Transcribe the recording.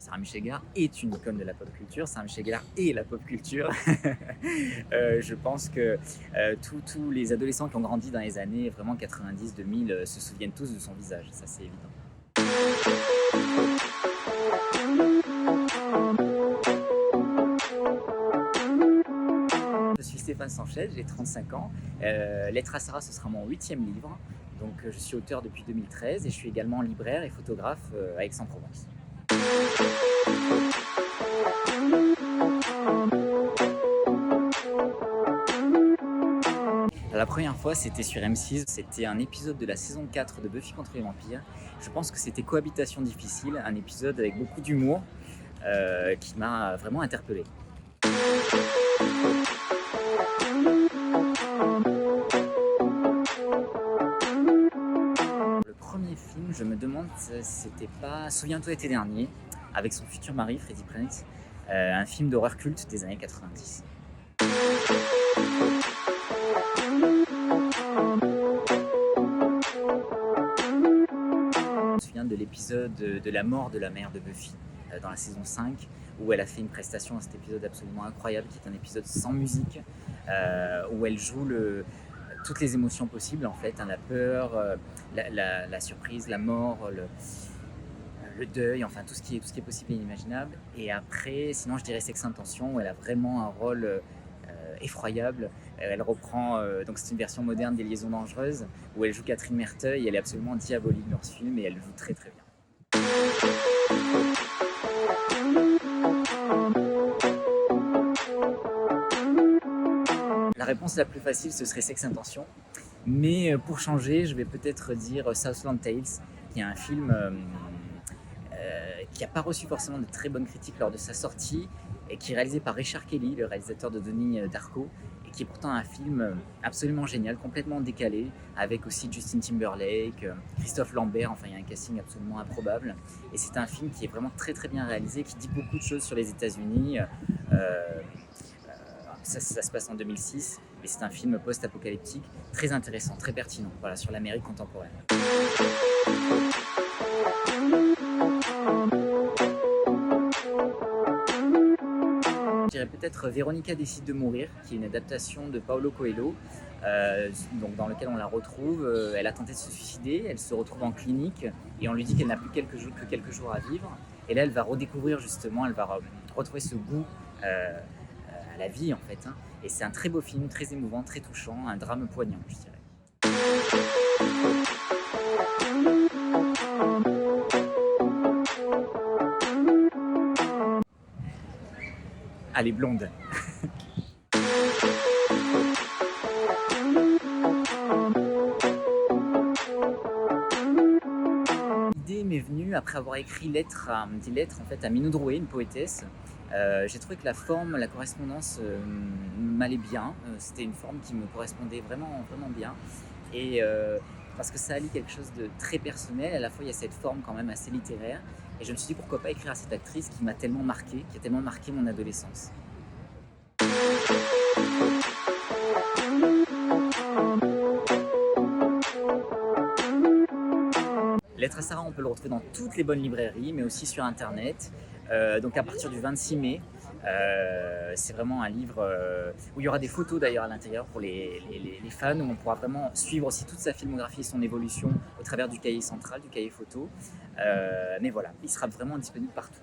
Sarah Michel Gellar est une icône de la pop culture. Sarah Michel Gellar est la pop culture. Je pense que tous les adolescents qui ont grandi dans les années vraiment 90-2000 se souviennent tous de son visage, ça c'est évident. Je suis Stéphane Sanchez, j'ai 35 ans. Lettres à Sarah, ce sera mon 8e livre. Donc je suis auteur depuis 2013 et je suis également libraire et photographe à Aix-en-Provence. La première fois, c'était sur M6. C'était un épisode de la saison 4 de Buffy contre les vampires. Je pense que c'était Cohabitation difficile, un épisode avec beaucoup d'humour qui m'a vraiment interpellé. Le premier film, je me demande si c'était pas Souviens-toi l'été dernier, avec son futur mari, Freddie Prinze, un film d'horreur culte des années 90. Je me souviens de l'épisode de la mort de la mère de Buffy dans la saison 5, où elle a fait une prestation à cet épisode absolument incroyable, qui est un épisode sans musique, où elle joue toutes les émotions possibles en fait, hein, la peur, la surprise, la mort, le deuil, enfin tout ce qui est possible et inimaginable. Et après, sinon je dirais Sex Intention, où elle a vraiment un rôle effroyable. Elle reprend, donc c'est une version moderne des Liaisons dangereuses, où elle joue Catherine Merteuil, et elle est absolument diabolique dans ce film, et elle joue très très bien. La réponse la plus facile, ce serait Sex Intention. Mais pour changer, je vais peut-être dire Southland Tales, qui est un film qui n'a pas reçu forcément de très bonnes critiques lors de sa sortie, et qui est réalisé par Richard Kelly, le réalisateur de Donnie Darko, et qui est pourtant un film absolument génial, complètement décalé, avec aussi Justin Timberlake, Christophe Lambert, enfin il y a un casting absolument improbable. Et c'est un film qui est vraiment très très bien réalisé, qui dit beaucoup de choses sur les États-Unis. Ça se passe en 2006, et c'est un film post-apocalyptique très intéressant, très pertinent, voilà, sur l'Amérique contemporaine. Je dirais peut-être Véronica décide de mourir, qui est une adaptation de Paulo Coelho, donc dans lequel on la retrouve. Elle a tenté de se suicider, elle se retrouve en clinique et on lui dit qu'elle n'a plus que quelques jours à vivre. Et là, elle va redécouvrir justement, elle va retrouver ce goût à la vie en fait. Hein. Et c'est un très beau film, très émouvant, très touchant, un drame poignant, je dirais. Elle est blonde. L'idée m'est venue après avoir écrit des lettres en fait, à Minou Drouet, une poétesse. J'ai trouvé que la forme, la correspondance m'allait bien. C'était une forme qui me correspondait vraiment, vraiment bien. Et parce que ça allie quelque chose de très personnel, à la fois il y a cette forme quand même assez littéraire. Et je me suis dit pourquoi pas écrire à cette actrice qui m'a tellement marqué, qui a tellement marqué mon adolescence. Lettres à Sarah, on peut le retrouver dans toutes les bonnes librairies, mais aussi sur Internet. Donc à partir du 26 mai, c'est vraiment un livre où il y aura des photos d'ailleurs à l'intérieur pour les fans, où on pourra vraiment suivre aussi toute sa filmographie et son évolution au travers du cahier central, du cahier photo. Mais voilà, il sera vraiment disponible partout.